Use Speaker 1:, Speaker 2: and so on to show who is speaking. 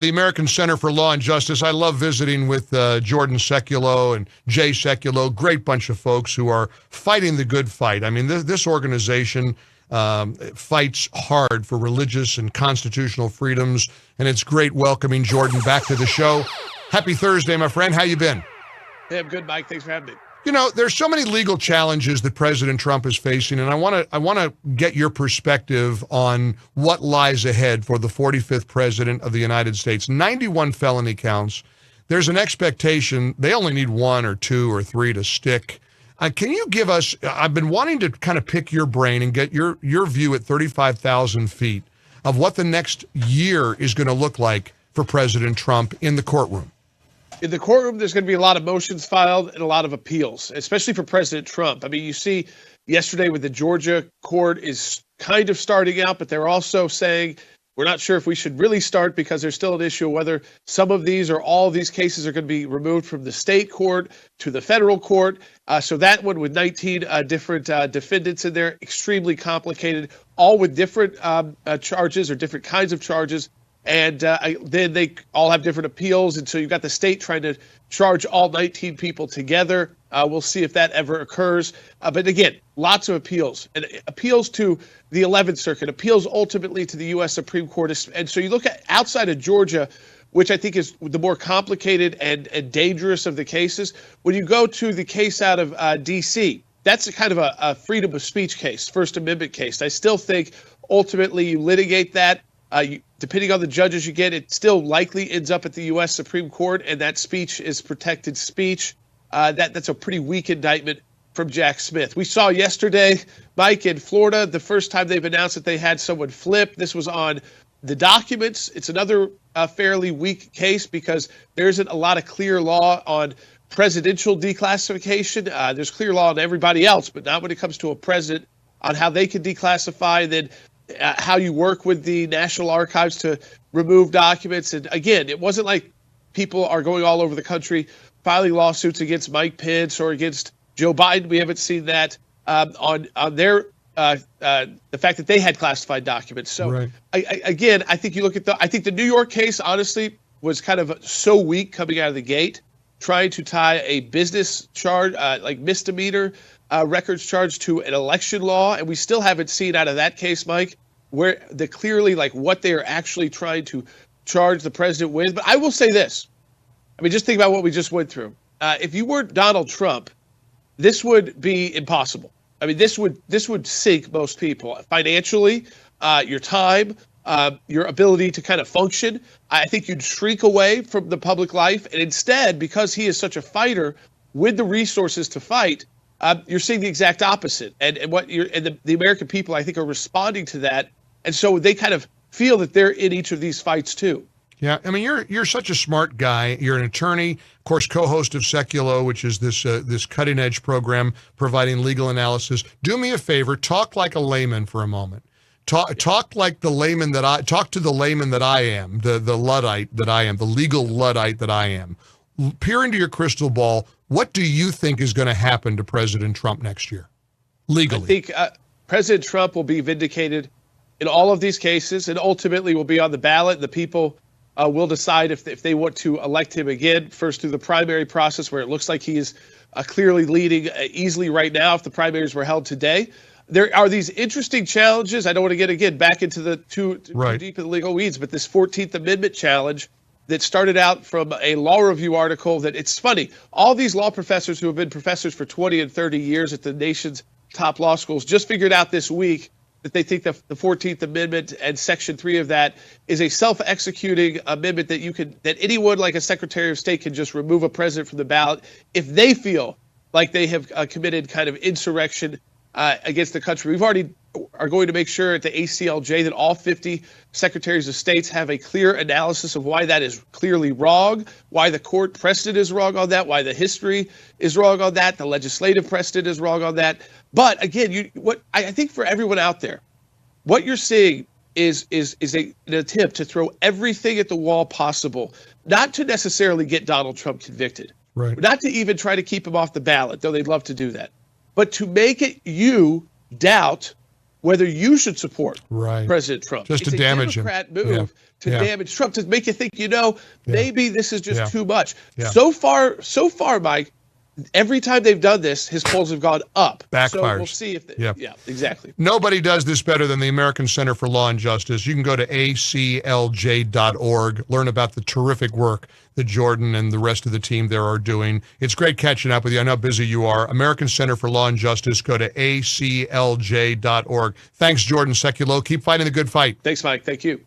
Speaker 1: the American Center for Law and Justice. I love visiting with Jordan Sekulow and Jay Sekulow, great bunch of folks who are fighting the good fight. I mean, this organization fights hard for religious and constitutional freedoms, and it's great welcoming Jordan back to the show. Happy Thursday, my friend. How you been?
Speaker 2: Hey, I'm good, Mike. Thanks for having me.
Speaker 1: You know, there's so many legal challenges that President Trump is facing, and I want to get your perspective on what lies ahead for the 45th president of the United States. 91 felony counts. There's an expectation they only need 1 or 2 or 3 to stick. Can you give us, I've been wanting to kind of pick your brain and get your view at 35,000 feet of what the next year is going to look like for President Trump in the courtroom.
Speaker 2: In the courtroom, there's going to be a lot of motions filed and a lot of appeals, especially for President Trump. I mean, you see yesterday with the Georgia court is kind of starting out, but they're also saying we're not sure if we should really start because there's still an issue of whether some of these or all of these cases are going to be removed from the state court to the federal court. So that one with 19 different defendants in there, extremely complicated, all with different charges or different kinds of charges. And then they all have different appeals. And so you've got the state trying to charge all 19 people together. We'll see if that ever occurs. But again, lots of appeals and appeals to the 11th Circuit, appeals ultimately to the U.S. Supreme Court. And so you look at outside of Georgia, which I think is the more complicated and dangerous of the cases. When you go to the case out of D.C., that's a kind of a freedom of speech case, First Amendment case. I still think ultimately you litigate that. Depending on the judges you get, it still likely ends up at the U.S. Supreme Court, and that speech is protected speech. That's a pretty weak indictment from Jack Smith. We saw yesterday, Mike, in Florida, the first time they've announced that they had someone flip. This was on the documents. It's another fairly weak case because there isn't a lot of clear law on presidential declassification. There's clear law on everybody else, but not when it comes to a president on how they can declassify. Then how you work with the National Archives to remove documents. And again, it wasn't like people are going all over the country filing lawsuits against Mike Pence or against Joe Biden. We haven't seen that on their the fact that they had classified documents. So right. I think you look at I think the New York case, honestly, was kind of so weak coming out of the gate, trying to tie a business charge, like misdemeanor records charge to an election law. And we still haven't seen out of that case, Mike, where the clearly like what they are actually trying to charge the president with. But I will say this. I mean, just think about what we just went through. If you weren't Donald Trump, this would be impossible. I mean, this would sink most people financially, your time, your ability to kind of function. I think you'd shrink away from the public life. And instead, because he is such a fighter with the resources to fight, you're seeing the exact opposite. And the American people, I think, are responding to that. And so they kind of feel that they're in each of these fights, too.
Speaker 1: Yeah, I mean, you're such a smart guy. You're an attorney, of course, co-host of Sekulow, which is this cutting-edge program providing legal analysis. Do me a favor, talk like a layman for a moment. Talk like the layman talk to the layman that I am, the Luddite that I am, the legal Luddite that I am. Peer into your crystal ball. What do you think is going to happen to President Trump next year, legally?
Speaker 2: I think President Trump will be vindicated in all of these cases and ultimately will be on the ballot. The people will decide if they want to elect him again, first through the primary process where it looks like he is clearly leading easily right now if the primaries were held today. There are these interesting challenges. I don't want to get, again, back into the too deep in the legal weeds, but this 14th Amendment challenge that started out from a law review article that it's funny. All these law professors who have been professors for 20 and 30 years at the nation's top law schools just figured out this week that they think the 14th Amendment and Section 3 of that is a self-executing amendment that anyone like a Secretary of State can just remove a president from the ballot if they feel like they have committed kind of insurrection against the country. We've already are going to make sure at the ACLJ that all 50 secretaries of states have a clear analysis of why that is clearly wrong, why the court precedent is wrong on that, why the history is wrong on that, the legislative precedent is wrong on that. But again, what I think for everyone out there, what you're seeing is an attempt to throw everything at the wall possible, not to necessarily get Donald Trump convicted,
Speaker 1: right?
Speaker 2: Not to even try to keep him off the ballot, though they'd love to do that, but to make it you doubt whether you should support
Speaker 1: Right.
Speaker 2: President Trump.
Speaker 1: Just
Speaker 2: it's
Speaker 1: to damage him.
Speaker 2: Democrat move to damage Trump, to make you think, maybe this is just too much.
Speaker 1: Yeah.
Speaker 2: So far, Mike, every time they've done this, his polls have gone up.
Speaker 1: Backfires.
Speaker 2: So we'll see if yeah, exactly.
Speaker 1: Nobody does this better than the American Center for Law and Justice. You can go to ACLJ.org, learn about the terrific work that Jordan and the rest of the team there are doing. It's great catching up with you. I know how busy you are. American Center for Law and Justice. Go to ACLJ.org. Thanks, Jordan Sekulow. Keep fighting the good fight.
Speaker 2: Thanks, Mike. Thank you.